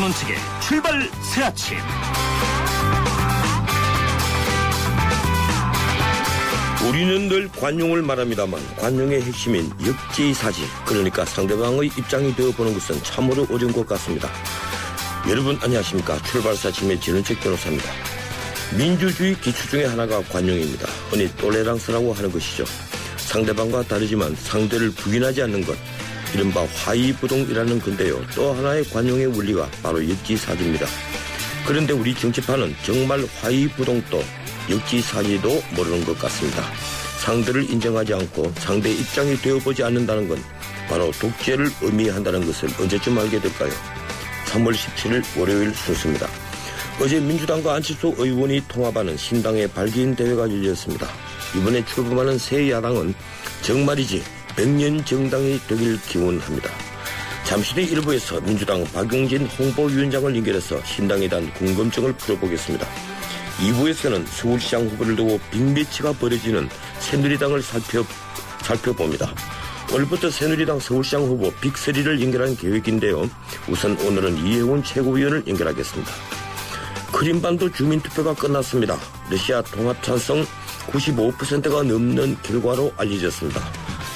끄는 책의 출발 새아침. 우리는 늘 관용을 말합니다만 관용의 핵심인 역지사지, 그러니까 상대방의 입장이 되어보는 것은 참으로 어려운 것 같습니다. 여러분 안녕하십니까. 출발사침의 지른책 변호사입니다. 민주주의 기초 중에 하나가 관용입니다. 흔히 톨레랑스라고 하는 것이죠. 상대방과 다르지만 상대를 부인하지 않는 것, 이른바 화의부동이라는 건데요. 또 하나의 관용의 원리가 바로 역지사지입니다. 그런데 우리 정치판은 정말 화의부동도 역지사지도 모르는 것 같습니다. 상대를 인정하지 않고 상대의 입장이 되어보지 않는다는 건 바로 독재를 의미한다는 것을 언제쯤 알게 될까요? 3월 17일 월요일 순서입니다. 어제 민주당과 안철수 의원이 통합하는 신당의 발기인 대회가 열렸습니다. 이번에 출범하는 새 야당은 정말이지 100년 정당이 되길 기원합니다. 잠시 뒤 1부에서 민주당 박용진 홍보위원장을 연결해서 신당에 대한 궁금증을 풀어보겠습니다. 2부에서는 서울시장 후보를 두고 빅매치가 벌어지는 새누리당을 살펴봅니다. 오늘부터 새누리당 서울시장 후보 빅3를 연결하는 계획인데요. 우선 오늘은 이혜원 최고위원을 연결하겠습니다. 크림반도 주민투표가 끝났습니다. 러시아 통합 찬성 95%가 넘는 결과로 알려졌습니다.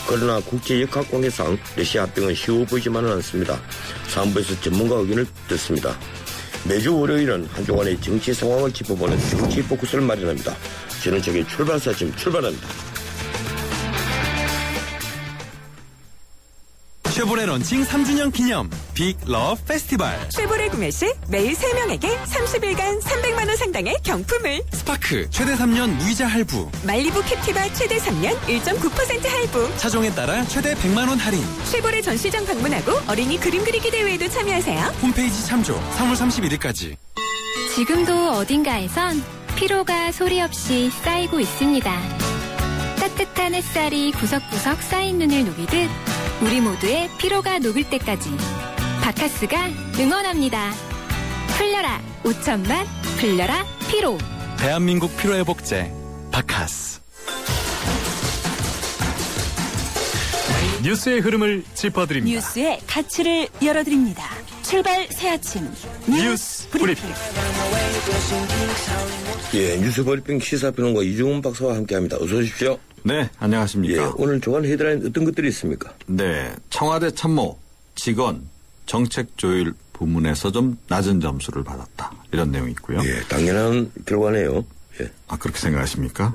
그러나 국제역학관계상 러시아 합병은 쉬워 보이지만은 않습니다. 3부에서 전문가 의견을 듣습니다. 매주 월요일은 한 주간의 정치 상황을 짚어보는 정치 포커스를 마련합니다. 저는 저기 출발사침 출발합니다. 쉐보레 런칭 3주년 기념 빅 러브 페스티벌. 쉐보레 구매 시 매일 3명에게 30일간 300만 원 상당의 경품을. 스파크 최대 3년 무이자 할부. 말리부 캡티바 최대 3년 1.9% 할부. 차종에 따라 최대 100만 원 할인. 쉐보레 전시장 방문하고 어린이 그림 그리기 대회에도 참여하세요. 홈페이지 참조 3월 31일까지. 지금도 어딘가에선 피로가 소리 없이 쌓이고 있습니다. 따뜻한 햇살이 구석구석 쌓인 눈을 녹이듯 우리 모두의 피로가 녹을 때까지 바카스가 응원합니다. 풀려라 5천만 풀려라 피로. 대한민국 피로회복제 바카스. 뉴스의 흐름을 짚어드립니다. 뉴스의 가치를 열어드립니다. 출발 새아침 뉴스 브리핑. 예, 뉴스 브리핑 시사평론가 이중훈 박사와 함께합니다. 어서 오십시오. 네, 안녕하십니까. 예, 오늘 주간 헤드라인 어떤 것들이 있습니까? 네, 청와대 참모, 직원, 정책조율 부문에서 좀 낮은 점수를 받았다. 이런 내용이 있고요. 예, 당연한 결과네요. 예. 아, 그렇게 생각하십니까?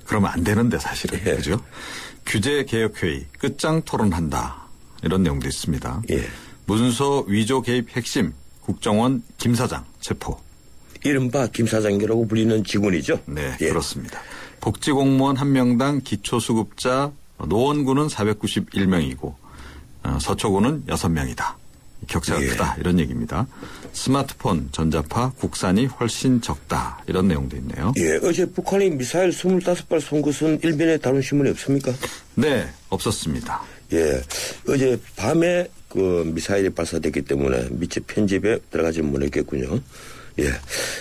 그러면 안 되는데 사실은. 예. 그죠? 규제개혁회의 끝장 토론한다. 이런 내용도 있습니다. 예. 문서 위조 개입 핵심, 국정원 김 사장 체포. 이른바 김 사장이라고 불리는 직원이죠? 네, 예. 그렇습니다. 복지공무원 1명당 기초수급자 노원구는 491명이고 서초구는 6명이다. 격차가 예. 크다. 이런 얘기입니다. 스마트폰, 전자파, 국산이 훨씬 적다. 이런 내용도 있네요. 예, 어제 북한이 미사일 25발 쏜 것은 일면에 다룬 신문이 없습니까? 네, 없었습니다. 예, 어제 밤에 그 미사일이 발사됐기 때문에 미처 편집에 들어가지 못했겠군요. 예,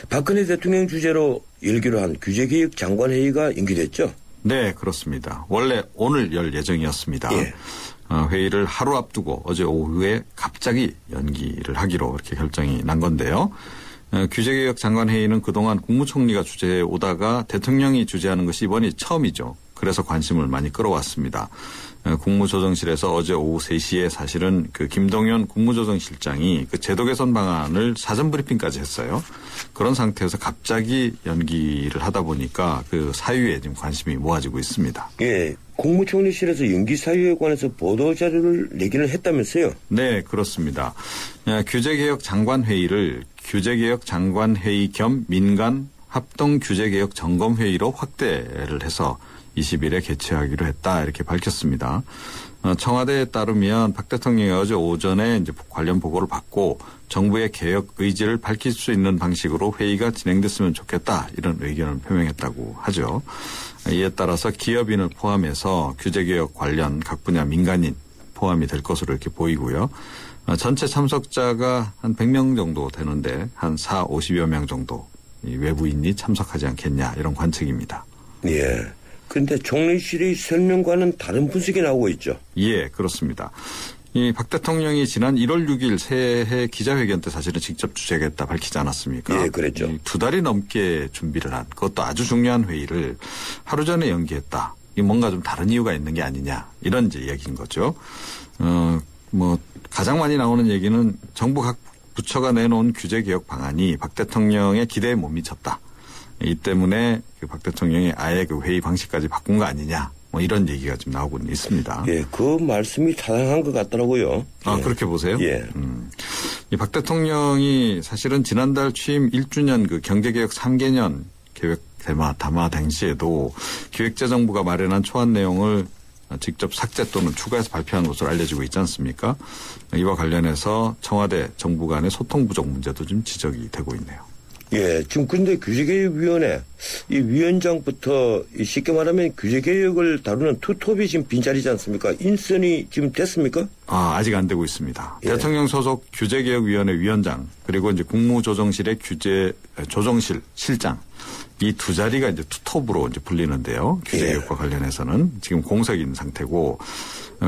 박근혜 대통령 주재로 열기로 한 규제개혁 장관회의가 연기됐죠? 네, 그렇습니다. 원래 오늘 열 예정이었습니다. 예. 회의를 하루 앞두고 어제 오후에 갑자기 연기를 하기로 이렇게 결정이 난 건데요. 규제개혁 장관회의는 그동안 국무총리가 주재해 오다가 대통령이 주재하는 것이 이번이 처음이죠. 그래서 관심을 많이 끌어왔습니다. 국무조정실에서 어제 오후 3시에 사실은 그 김동연 국무조정실장이 그 제도 개선 방안을 사전 브리핑까지 했어요. 그런 상태에서 갑자기 연기를 하다 보니까 그 사유에 지금 관심이 모아지고 있습니다. 예, 국무총리실에서 연기 사유에 관해서 보도자료를 내기는 했다면서요? 네, 그렇습니다. 규제개혁 장관회의를 규제개혁 장관회의 겸 민간 합동규제개혁 점검회의로 확대를 해서 20일에 개최하기로 했다 이렇게 밝혔습니다. 청와대에 따르면 박 대통령이 어제 오전에 이제 관련 보고를 받고 정부의 개혁 의지를 밝힐 수 있는 방식으로 회의가 진행됐으면 좋겠다 이런 의견을 표명했다고 하죠. 이에 따라서 기업인을 포함해서 규제개혁 관련 각 분야 민간인 포함이 될 것으로 이렇게 보이고요. 전체 참석자가 한 100명 정도 되는데 한 50여 명 정도 외부인이 참석하지 않겠냐 이런 관측입니다. 예. 그런데 총리실의 설명과는 다른 분석이 나오고 있죠. 예, 그렇습니다. 이 박 대통령이 지난 1월 6일 새해 기자회견 때 사실은 직접 주재하겠다 밝히지 않았습니까? 예, 그랬죠. 2달이 넘게 준비를 한 그것도 아주 중요한 회의를 하루 전에 연기했다. 이 뭔가 좀 다른 이유가 있는 게 아니냐 이런 이제 이야기인 거죠. 뭐 가장 많이 나오는 얘기는 정부 각 부처가 내놓은 규제 개혁 방안이 박 대통령의 기대에 못 미쳤다. 이 때문에 박 대통령이 아예 그 회의 방식까지 바꾼 거 아니냐. 뭐 이런 얘기가 좀 나오고 있습니다. 예, 그 말씀이 타당한 것 같더라고요. 아, 예. 그렇게 보세요? 예. 이 박 대통령이 사실은 지난달 취임 1주년 그 경제개혁 3개년 계획 담화 당시에도 기획재정부가 마련한 초안 내용을 직접 삭제 또는 추가해서 발표한 것으로 알려지고 있지 않습니까? 이와 관련해서 청와대 정부 간의 소통 부족 문제도 좀 지적이 되고 있네요. 예, 지금 근데 규제개혁위원회 이 위원장부터 쉽게 말하면 규제개혁을 다루는 투톱이 지금 빈자리지 않습니까? 인선이 지금 됐습니까? 아, 아직 안 되고 있습니다. 예. 대통령 소속 규제개혁위원회 위원장 그리고 이제 국무조정실의 조정실 실장 이 두 자리가 이제 투톱으로 이제 불리는데요. 규제개혁과 관련해서는 지금 공석인 상태고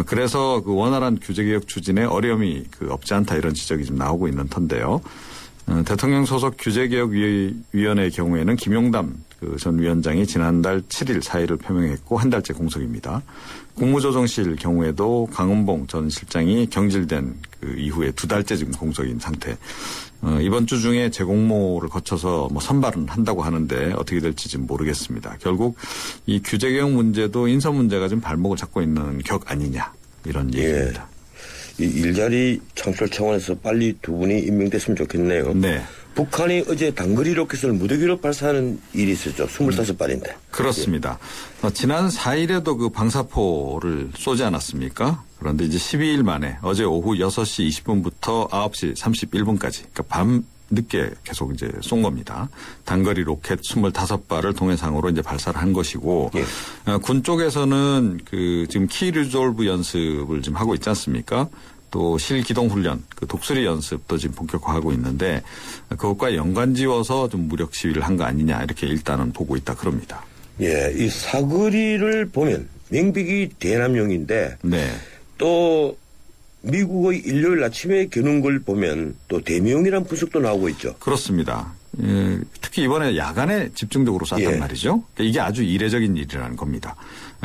그래서 그 원활한 규제개혁 추진에 어려움이 없지 않다 이런 지적이 좀 나오고 있는 터인데요. 대통령 소속 규제개혁위원회의 경우에는 김용담 전 위원장이 지난달 7일 사의를 표명했고 한 달째 공석입니다. 국무조정실 경우에도 강은봉 전 실장이 경질된 그 이후에 2달째 지금 공석인 상태. 이번 주 중에 재공모를 거쳐서 뭐 선발은 한다고 하는데 어떻게 될지 지금 모르겠습니다. 결국 이 규제개혁 문제도 인선 문제가 좀 발목을 잡고 있는 격 아니냐 이런 얘기입니다. 이 일자리 창출 차원에서 빨리 두 분이 임명됐으면 좋겠네요. 네. 북한이 어제 단거리 로켓을 무더기로 발사하는 일이 있었죠. 25발인데. 그렇습니다. 지난 4일에도 그 방사포를 쏘지 않았습니까? 그런데 이제 12일 만에 어제 오후 6시 20분부터 9시 31분까지 그러니까 밤 늦게 계속 이제 쏜 겁니다. 단거리 로켓 25발을 동해상으로 이제 발사를 한 것이고 예. 군 쪽에서는 그 지금 키 리졸브 연습을 지금 하고 있지 않습니까? 또 실기동 훈련, 그 독수리 연습도 지금 본격화하고 있는데 그것과 연관지어서 좀 무력 시위를 한 거 아니냐 이렇게 일단은 보고 있다 그럽니다. 예, 이 사거리를 보면 명백이 대남용인데 네. 또 미국의 일요일 아침에 겨눈 걸 보면 또 대미용이라는 분석도 나오고 있죠. 그렇습니다. 예, 특히 이번에 야간에 집중적으로 쐈단 예. 말이죠. 그러니까 이게 아주 이례적인 일이라는 겁니다.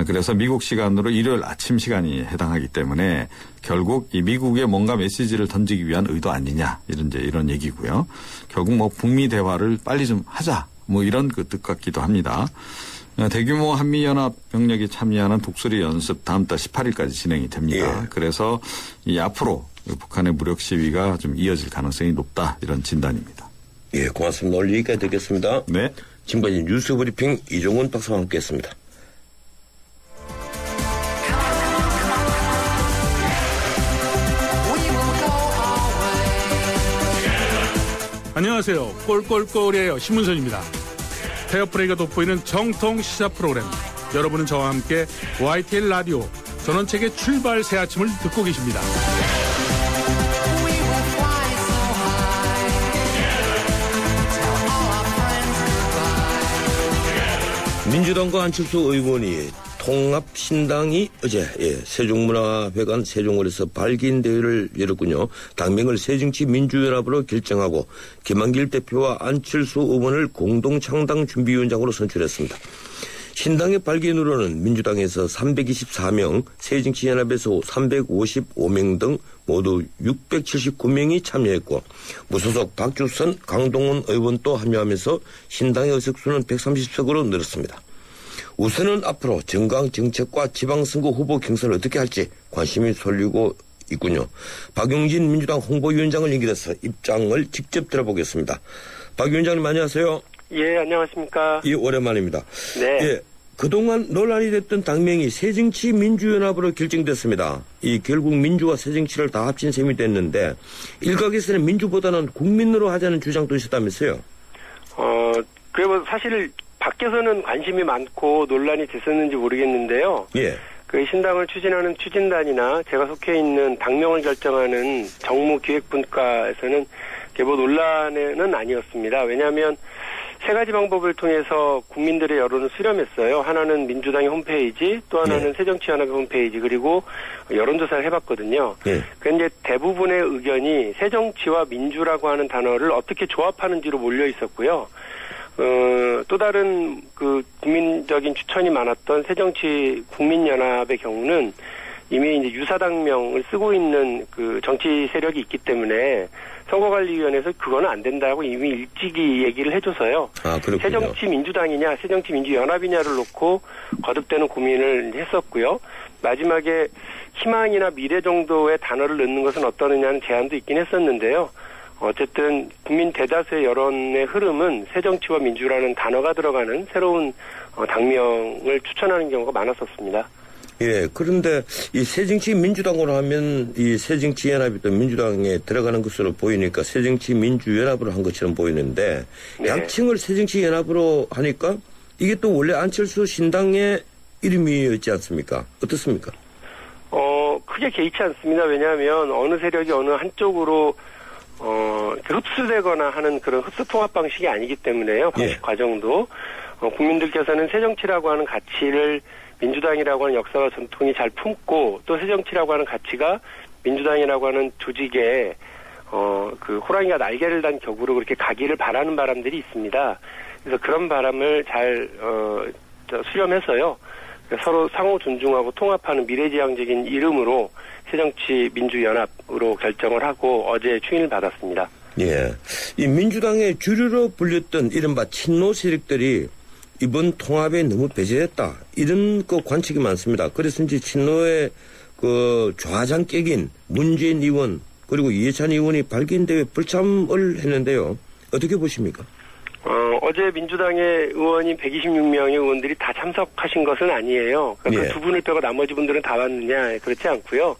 그래서 미국 시간으로 일요일 아침 시간이 해당하기 때문에 결국 이 미국에 뭔가 메시지를 던지기 위한 의도 아니냐 이런 얘기고요. 결국 뭐 북미 대화를 빨리 좀 하자 뭐 이런 그 뜻 같기도 합니다. 대규모 한미연합 병력이 참여하는 독수리 연습 다음 달 18일까지 진행이 됩니다. 예. 그래서 이 앞으로 북한의 무력 시위가 좀 이어질 가능성이 높다 이런 진단입니다. 예, 고맙습니다. 오늘 여기까지 듣겠습니다. 네. 지금까지 뉴스 브리핑 이종훈 박사와 함께했습니다. 안녕하세요. 꼴꼴꼴이에요. 신문선입니다. 페어플레이가 돋보이는 정통 시사 프로그램. 여러분은 저와 함께 YTN 라디오 전원책의 출발 새 아침을 듣고 계십니다. 민주당과 안철수 의원이 통합신당이 어제 세종문화회관 세종홀에서 발기인 대회를 열었군요. 당명을 새정치민주연합으로 결정하고 김한길 대표와 안철수 의원을 공동창당준비위원장으로 선출했습니다. 신당의 발기인으로는 민주당에서 324명, 새정치연합에서 355명 등 모두 679명이 참여했고 무소속 박주선, 강동원 의원도 합류하면서 신당의 의석수는 130석으로 늘었습니다. 우선은 앞으로 정강정책과 지방선거 후보 경선을 어떻게 할지 관심이 쏠리고 있군요. 박용진 민주당 홍보위원장을 연결해서 입장을 직접 들어보겠습니다. 박 위원장님 안녕하세요. 예, 안녕하십니까. 예, 오랜만입니다. 네. 예, 그동안 논란이 됐던 당명이 새정치민주연합으로 결정됐습니다. 결국 민주와 새정치를 다 합친 셈이 됐는데 일각에서는 민주보다는 국민으로 하자는 주장도 있었다면서요. 그리고 사실 밖에서는 관심이 많고 논란이 됐었는지 모르겠는데요. 예. 그 신당을 추진하는 추진단이나 제가 속해 있는 당명을 결정하는 정무기획분과에서는 개보 논란은 아니었습니다. 왜냐하면 세 가지 방법을 통해서 국민들의 여론을 수렴했어요. 하나는 민주당의 홈페이지, 또 하나는 새정치연합의 홈페이지, 그리고 여론조사를 해봤거든요. 그런데 대부분의 의견이 새정치와 민주라고 하는 단어를 어떻게 조합하는지로 몰려 있었고요. 또 다른 그 국민적인 추천이 많았던 새정치 국민연합의 경우는 이미 이제 유사당명을 쓰고 있는 그 정치 세력이 있기 때문에 선거관리위원회에서 그거는 안 된다고 이미 일찍이 얘기를 해줘서요. 새정치 민주당이냐 새정치 민주연합이냐를 놓고 거듭되는 고민을 했었고요. 마지막에 희망이나 미래 정도의 단어를 넣는 것은 어떠느냐는 제안도 있긴 했었는데요. 어쨌든 국민 대다수의 여론의 흐름은 새정치와 민주라는 단어가 들어가는 새로운 당명을 추천하는 경우가 많았었습니다. 예, 그런데 이 새정치민주당으로 하면 이 새정치연합이 또 민주당에 들어가는 것으로 보이니까 새정치민주연합으로 한 것처럼 보이는데 약칭을 새정치연합으로 하니까 이게 또 원래 안철수 신당의 이름이었지 않습니까? 어떻습니까? 크게 개의치 않습니다. 왜냐하면 어느 세력이 어느 한쪽으로 흡수되거나 하는 그런 흡수 통합 방식이 아니기 때문에요. 방식 과정도 국민들께서는 새정치라고 하는 가치를 민주당이라고 하는 역사와 전통이 잘 품고 또 새정치라고 하는 가치가 민주당이라고 하는 조직에 그 호랑이가 날개를 단 격으로 그렇게 가기를 바라는 바람들이 있습니다. 그래서 그런 바람을 잘 수렴해서요. 서로 상호 존중하고 통합하는 미래지향적인 이름으로 새정치민주연합으로 결정을 하고 어제 추인을 받았습니다. 예, 이 민주당의 주류로 불렸던 이른바 친노 세력들이 이번 통합에 너무 배제했다. 이런 그 관측이 많습니다. 그래서인지 친노의 그 좌장격인 문재인 의원 그리고 이해찬 의원이 발기인대회 불참을 했는데요. 어떻게 보십니까? 어제 민주당의 의원인 126명의 의원들이 다 참석하신 것은 아니에요. 그러니까 그 두 분을 빼고 나머지 분들은 다 왔느냐 그렇지 않고요.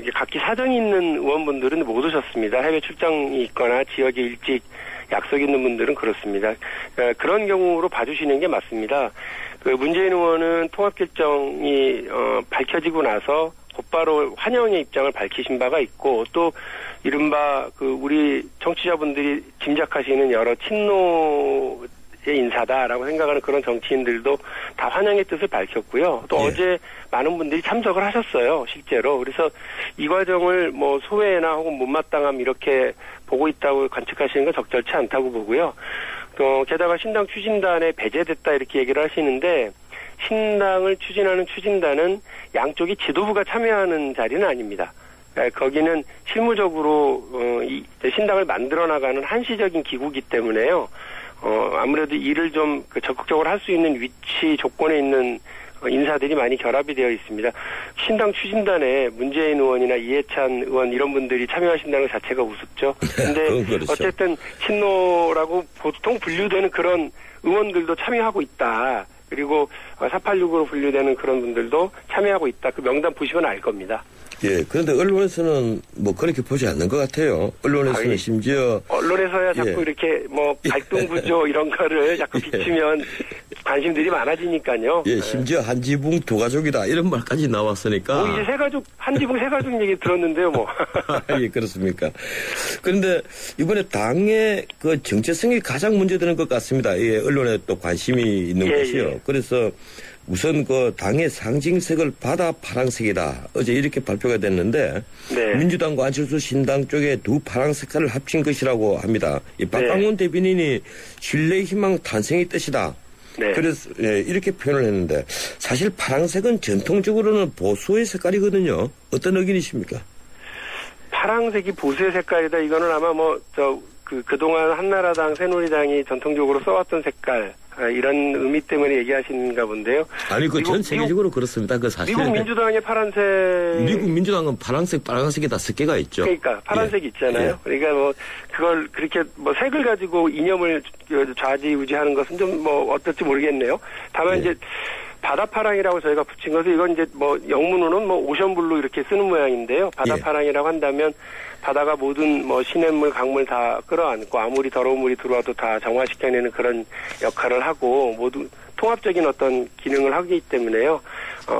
이제 각기 사정이 있는 의원분들은 못 오셨습니다. 해외 출장이 있거나 지역에 일찍 약속 있는 분들은 그렇습니다. 그런 경우로 봐주시는 게 맞습니다. 그 문재인 의원은 통합 결정이 밝혀지고 나서 곧바로 환영의 입장을 밝히신 바가 있고 또 이른바 그 우리 정치자분들이 짐작하시는 여러 친노의 인사다라고 생각하는 그런 정치인들도 다 환영의 뜻을 밝혔고요. 또 어제 많은 분들이 참석을 하셨어요. 실제로. 그래서 이 과정을 뭐 소외나 혹은 못마땅함 이렇게 보고 있다고 관측하시는 건 적절치 않다고 보고요. 또 게다가 신당 추진단에 배제됐다 이렇게 얘기를 하시는데 신당을 추진하는 추진단은 양쪽이 지도부가 참여하는 자리는 아닙니다. 거기는 실무적으로 신당을 만들어 나가는 한시적인 기구이기 때문에요. 아무래도 일을 좀 적극적으로 할 수 있는 위치 조건에 있는 인사들이 많이 결합이 되어 있습니다. 신당 추진단에 문재인 의원이나 이해찬 의원 이런 분들이 참여하신다는 것 자체가 우습죠. 근데 그렇죠. 어쨌든 친노라고 보통 분류되는 그런 의원들도 참여하고 있다. 그리고 486으로 분류되는 그런 분들도 참여하고 있다. 그 명단 보시면 알 겁니다. 예, 그런데 언론에서는 뭐 그렇게 보지 않는 것 같아요. 언론에서는 심지어. 언론에서야 자꾸 이렇게 뭐 갈등 구조 이런 거를 자꾸 비추면 관심들이 많아지니까요. 예, 심지어 한지붕 두 가족이다 이런 말까지 나왔으니까. 뭐 이제 세 가족, 한지붕 세 가족 얘기 들었는데요, 뭐. 예, 그렇습니까. 그런데 이번에 당의 그 정체성이 가장 문제되는 것 같습니다. 예, 언론에 또 관심이 있는 것이요. 그래서 우선 그 당의 상징색을 바다 파랑색이다. 어제 이렇게 발표가 됐는데 민주당과 안철수 신당 쪽에 두 파랑 색깔을 합친 것이라고 합니다. 이 박강원 대변인이 신뢰 희망 탄생의 뜻이다. 그래서 이렇게 표현을 했는데 사실 파랑색은 전통적으로는 보수의 색깔이거든요. 어떤 의견이십니까? 파랑색이 보수의 색깔이다. 이거는 아마 그동안 한나라당, 새누리당이 전통적으로 써왔던 색깔, 이런 의미 때문에 얘기하시는가 본데요. 아니, 전 세계적으로 그렇습니다. 그 사실. 미국 민주당의 파란색. 미국 민주당은 파란색, 빨간색이 다 섞여가 있죠. 그러니까, 파란색이 있잖아요. 그러니까 그걸 그렇게 색을 가지고 이념을 좌지우지하는 것은 좀 어떨지 모르겠네요. 다만 이제, 바다파랑이라고 저희가 붙인 것은 이건 이제 영문으로는 오션블루 이렇게 쓰는 모양인데요. 바다파랑이라고 한다면 바다가 모든 시냇물, 강물 다 끌어안고 아무리 더러운 물이 들어와도 다 정화시켜내는 그런 역할을 하고 모두 통합적인 어떤 기능을 하기 때문에요.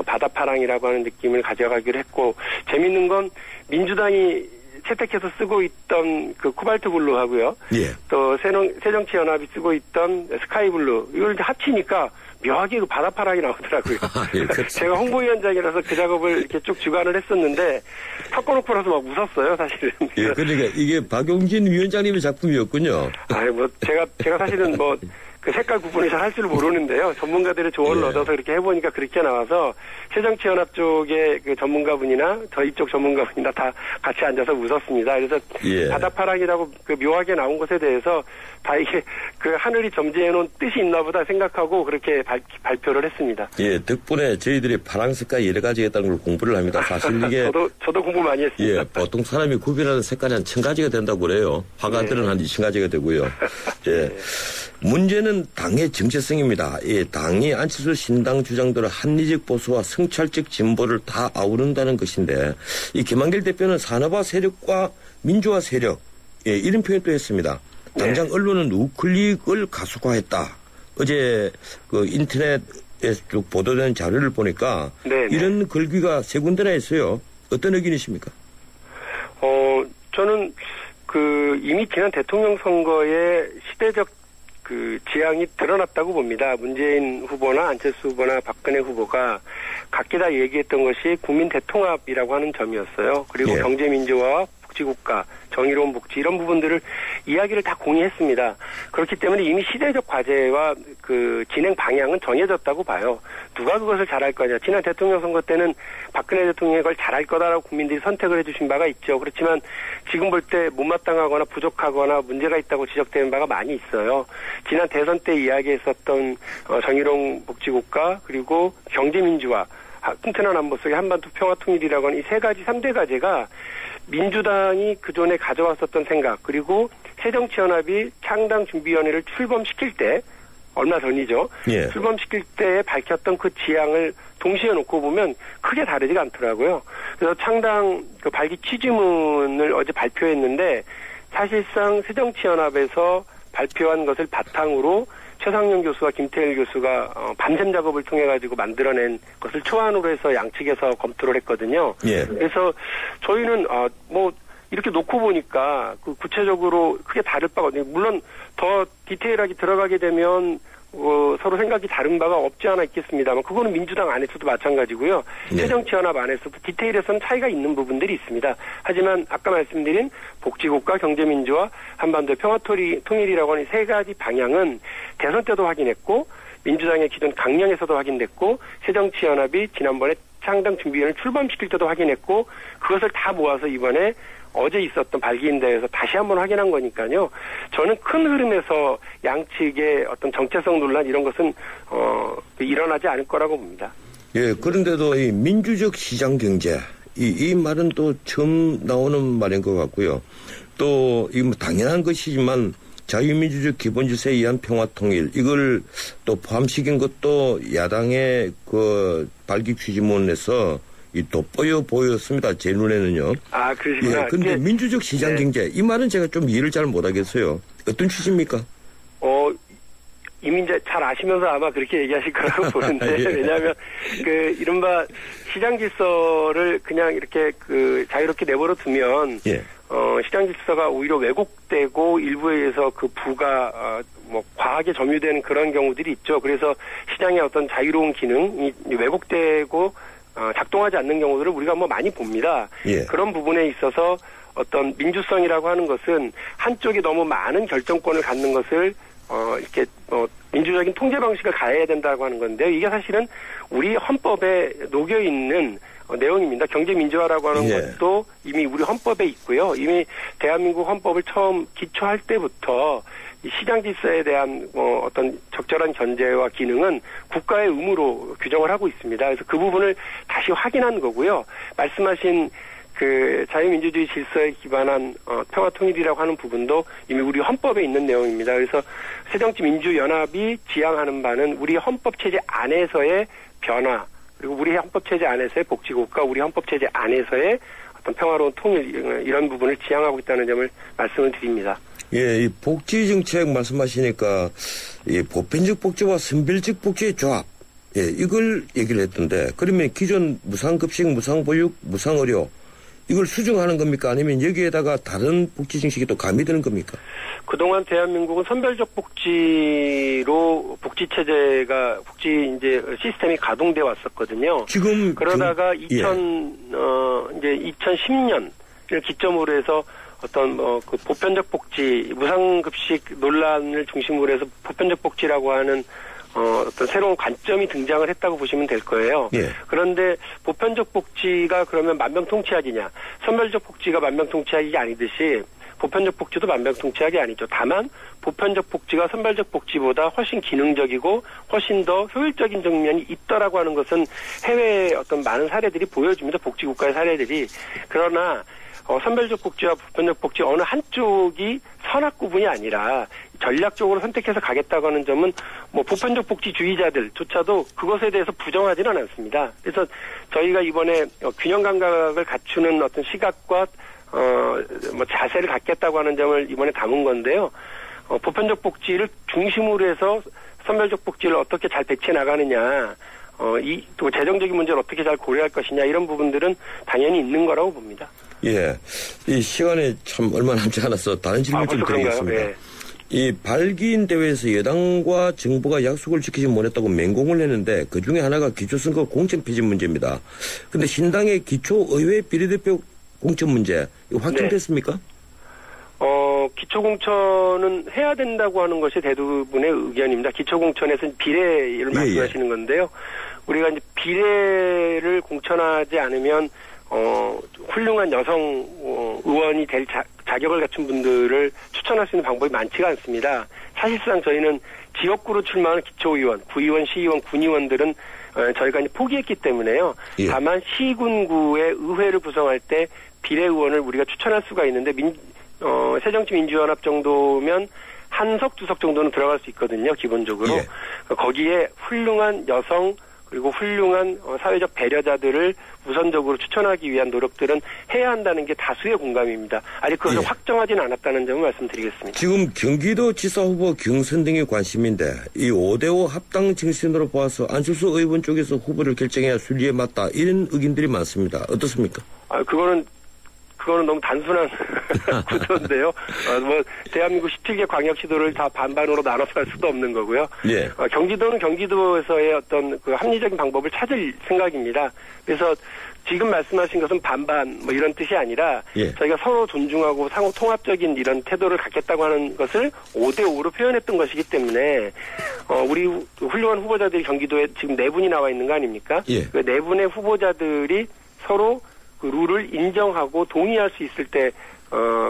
바다파랑이라고 하는 느낌을 가져가기로 했고 재밌는 건 민주당이 채택해서 쓰고 있던 그 코발트 블루하고요. 예. 또 새정치연합이 쓰고 있던 스카이 블루 이걸 이제 합치니까 묘하게 그 바다파랑이 나오더라고요. 예, 그렇죠. 제가 홍보위원장이라서 그 작업을 이렇게 쭉 주관을 했었는데 섞어놓고 나서 막 웃었어요, 사실은. 예, 그러니까 이게 박용진 위원장님의 작품이었군요. 아니 뭐 제가 사실은 뭐 그 색깔 구분을 잘 할 줄 모르는데요. 전문가들의 조언을 예. 얻어서 그렇게 해보니까 그렇게 나와서 새정치연합 쪽의 그 전문가분이나 저희 쪽 전문가분이나 다 같이 앉아서 웃었습니다. 그래서 예. 바다파랑이라고 그 묘하게 나온 것에 대해서 다 이게 그 하늘이 점지해놓은 뜻이 있나 보다 생각하고 그렇게 발표를 했습니다. 예, 덕분에 저희들이 파랑 색깔이 여러 가지가 있다는 걸 공부를 합니다. 사실 이게. 저도 공부 많이 했습니다. 예, 보통 사람이 구별하는 색깔이 한 1000가지가 된다고 그래요. 화가들은 한 20가지가 되고요. 예. 문제는 당의 정체성입니다. 예, 당이 안철수 신당 주장대로 합리적 보수와 성찰적 진보를 다 아우른다는 것인데, 이 김한길 대표는 산업화 세력과 민주화 세력, 예, 이런 표현도 했습니다. 당장 언론은 우클릭을 가속화했다. 어제 그 인터넷에 쭉 보도된 자료를 보니까 이런 글귀가 세 군데나 있어요. 어떤 의견이십니까? 저는 그 이미 지난 대통령 선거에 시대적 그 지향이 드러났다고 봅니다. 문재인 후보나 안철수 후보나 박근혜 후보가 각기 다 얘기했던 것이 국민 대통합이라고 하는 점이었어요. 그리고 예. 경제민주화, 복지국가, 정의로운 복지 이런 부분들을 이야기를 다 공유했습니다. 그렇기 때문에 이미 시대적 과제와 그 진행 방향은 정해졌다고 봐요. 누가 그것을 잘할 거냐. 지난 대통령 선거 때는 박근혜 대통령이 그걸 잘할 거다라고 국민들이 선택을 해주신 바가 있죠. 그렇지만 지금 볼 때 못마땅하거나 부족하거나 문제가 있다고 지적되는 바가 많이 있어요. 지난 대선 때 이야기했었던 정의로운 복지국가 그리고 경제민주화, 튼튼한 안보 속의 한반도 평화통일이라고 하는 이 세 가지 3대 과제가 민주당이 그전에 가져왔었던 생각 그리고 새정치연합이 창당준비위원회를 출범시킬 때 얼마 전이죠. 예. 출범시킬 때 밝혔던 그 지향을 동시에 놓고 보면 크게 다르지가 않더라고요. 그래서 창당 그 발기 취지문을 어제 발표했는데 사실상 새정치연합에서 발표한 것을 바탕으로 최상영 교수와 김태일 교수가 밤샘 작업을 통해 가지고 만들어낸 것을 초안으로 해서 양측에서 검토를 했거든요. 예. 그래서 저희는 뭐 이렇게 놓고 보니까 그 구체적으로 크게 다를 바가 없네요. 물론 더 디테일하게 들어가게 되면 서로 생각이 다른 바가 없지 않아 있겠습니다만 그거는 민주당 안에서도 마찬가지고요. 네. 새정치연합 안에서도 디테일에서는 차이가 있는 부분들이 있습니다. 하지만 아까 말씀드린 복지국가 경제민주화 한반도의 평화통일이라고 하는 세 가지 방향은 대선 때도 확인했고 민주당의 기존 강령에서도 확인됐고 새정치연합이 지난번에 창당준비위원회를 출범시킬 때도 확인했고 그것을 다 모아서 이번에 어제 있었던 발기인대회에서 다시 한번 확인한 거니까요. 저는 큰 흐름에서 양측의 어떤 정체성 논란 이런 것은 일어나지 않을 거라고 봅니다. 예, 그런데도 이 민주적 시장 경제 이 말은 또 처음 나오는 말인 것 같고요. 또 이 뭐 당연한 것이지만 자유민주적 기본질서에 의한 평화통일 이걸 또 포함시킨 것도 야당의 그 발기 취지문에서 이 돋보여 보였습니다. 제 눈에는요. 아, 그러시구나. 예, 근데 민주적 시장 경제 이 말은 제가 좀 이해를 잘 못하겠어요. 어떤 취지입니까? 이미 이제 잘 아시면서 아마 그렇게 얘기하실 거라고 보는데 예. 왜냐하면 그 이른바 시장 질서를 그냥 이렇게 그 자유롭게 내버려 두면 예. 시장 질서가 오히려 왜곡되고 일부에 의해서 그 부가 뭐 과하게 점유되는 그런 경우들이 있죠. 그래서 시장의 어떤 자유로운 기능이 왜곡되고 작동하지 않는 경우들을 우리가 뭐 많이 봅니다. 예. 그런 부분에 있어서 어떤 민주성이라고 하는 것은 한쪽이 너무 많은 결정권을 갖는 것을 이렇게 민주적인 통제 방식을 가해야 된다고 하는 건데요. 이게 사실은 우리 헌법에 녹여 있는 내용입니다. 경제 민주화라고 하는 예. 것도 이미 우리 헌법에 있고요. 이미 대한민국 헌법을 처음 기초할 때부터 이 시장 질서에 대한 어떤 적절한 견제와 기능은 국가의 의무로 규정을 하고 있습니다. 그래서 그 부분을 다시 확인한 거고요. 말씀하신 그 자유민주주의 질서에 기반한 평화통일이라고 하는 부분도 이미 우리 헌법에 있는 내용입니다. 그래서 새정치민주연합이 지향하는 바는 우리 헌법체제 안에서의 변화 그리고 우리 헌법체제 안에서의 복지국가 우리 헌법체제 안에서의 어떤 평화로운 통일 이런 부분을 지향하고 있다는 점을 말씀을 드립니다. 예, 이 복지정책 말씀하시니까 이 보편적 복지와 선별적 복지의 조합 이걸 얘기를 했던데 그러면 기존 무상급식, 무상보육, 무상의료 이걸 수정하는 겁니까? 아니면 여기에다가 다른 복지 정책이 또 가미되는 겁니까? 그동안 대한민국은 선별적 복지로 복지 시스템이 가동돼 왔었거든요. 지금 그러다가 2010년을 기점으로 해서 어떤 그 보편적 복지, 무상급식 논란을 중심으로 해서 보편적 복지라고 하는 어떤 새로운 관점이 등장을 했다고 보시면 될 거예요. 예. 그런데 보편적 복지가 그러면 만병통치약이냐? 선별적 복지가 만병통치약이 아니듯이 보편적 복지도 만병통치약이 아니죠. 다만 보편적 복지가 선별적 복지보다 훨씬 기능적이고 훨씬 더 효율적인 측면이 있더라고 하는 것은 해외의 어떤 많은 사례들이 보여줍니다. 복지국가의 사례들이. 그러나 선별적 복지와 보편적 복지 어느 한쪽이 선악 구분이 아니라 전략적으로 선택해서 가겠다고 하는 점은 뭐 보편적 복지주의자들조차도 그것에 대해서 부정하지는 않습니다. 그래서 저희가 이번에 균형 감각을 갖추는 어떤 시각과 자세를 갖겠다고 하는 점을 이번에 담은 건데요. 보편적 복지를 중심으로 해서 선별적 복지를 어떻게 잘 배치해 나가느냐, 또 재정적인 문제를 어떻게 잘 고려할 것이냐 이런 부분들은 당연히 있는 거라고 봅니다. 예, 이 시간에 참 얼마 남지 않아서 다른 질문 좀 드리겠습니다. 예. 이 발기인 대회에서 여당과 정부가 약속을 지키지 못했다고 맹공을 했는데 그 중에 하나가 기초선거 공천 폐지 문제입니다. 그런데 신당의 기초의회 비례대표 공천 문제 이거 확정됐습니까? 네. 기초공천은 해야 된다고 하는 것이 대부분의 의견입니다. 기초공천에서는 비례를 말씀하시는 건데요. 우리가 이제 비례를 공천하지 않으면 훌륭한 여성 의원이 될 자격을 갖춘 분들을 추천할 수 있는 방법이 많지가 않습니다. 사실상 저희는 지역구로 출마하는 기초의원, 구의원, 시의원, 군의원들은 저희가 이제 포기했기 때문에요. 예. 다만 시군구의 의회를 구성할 때 비례의원을 우리가 추천할 수가 있는데 새정치민주연합 정도면 한석, 두석 정도는 들어갈 수 있거든요. 기본적으로. 예. 거기에 훌륭한 여성 그리고 훌륭한 사회적 배려자들을 우선적으로 추천하기 위한 노력들은 해야 한다는 게 다수의 공감입니다. 아직 그것을 확정하지는 않았다는 점을 말씀드리겠습니다. 지금 경기도지사 후보 경선 등의 관심인데 이 5대5 합당 정신으로 봐서 안철수 의원 쪽에서 후보를 결정해야 순리에 맞다 이런 의견들이 많습니다. 어떻습니까? 그거는 너무 단순한 구조인데요. 대한민국 17개 광역시도를 다 반반으로 나눠서 할 수도 없는 거고요. 예. 경기도는 경기도에서의 어떤 그 합리적인 방법을 찾을 생각입니다. 그래서 지금 말씀하신 것은 반반 이런 뜻이 아니라 저희가 서로 존중하고 상호 통합적인 이런 태도를 갖겠다고 하는 것을 5대5로 표현했던 것이기 때문에 우리 훌륭한 후보자들이 경기도에 지금 4분이 나와 있는 거 아닙니까? 예. 그 4분의 후보자들이 서로 그 룰을 인정하고 동의할 수 있을 때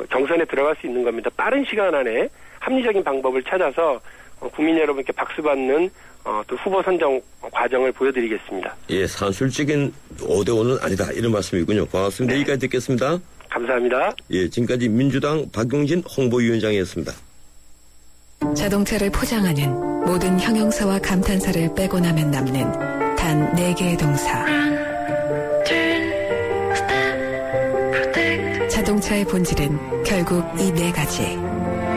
경선에 들어갈 수 있는 겁니다. 빠른 시간 안에 합리적인 방법을 찾아서 국민 여러분께 박수받는 또 후보 선정 과정을 보여드리겠습니다. 예, 산술적인 5대5는 아니다 이런 말씀이군요. 고맙습니다. 네. 여기까지 듣겠습니다. 감사합니다. 예, 지금까지 민주당 박용진 홍보위원장이었습니다. 자동차를 포장하는 모든 형용사와 감탄사를 빼고 나면 남는 단 4개의 동사. 자동차의 본질은 결국 이 4가지.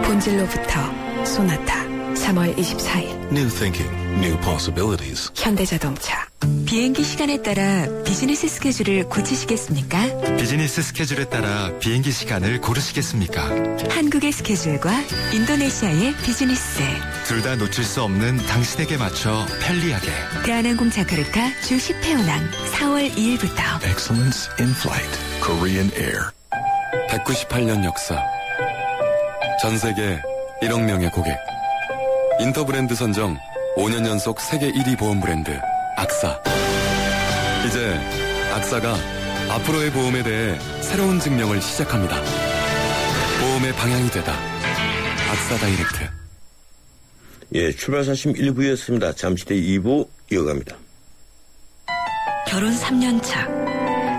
본질로부터 소나타. 3월 24일. New thinking, new possibilities. 현대자동차. 비행기 시간에 따라 비즈니스 스케줄을 고치시겠습니까? 비즈니스 스케줄에 따라 비행기 시간을 고르시겠습니까? 한국의 스케줄과 인도네시아의 비즈니스. 둘 다 놓칠 수 없는 당신에게 맞춰 편리하게. 대한항공 자카르타 주 10회 운항 4월 2일부터. Excellence in flight. Korean Air. 198년 역사. 전 세계 1억 명의 고객. 인터브랜드 선정 5년 연속 세계 1위 보험 브랜드 악사. 이제 악사가 앞으로의 보험에 대해 새로운 증명을 시작합니다. 보험의 방향이 되다. 악사 다이렉트. 예, 출발사심 1부였습니다. 잠시 뒤 2부 이어갑니다. 결혼 3년 차.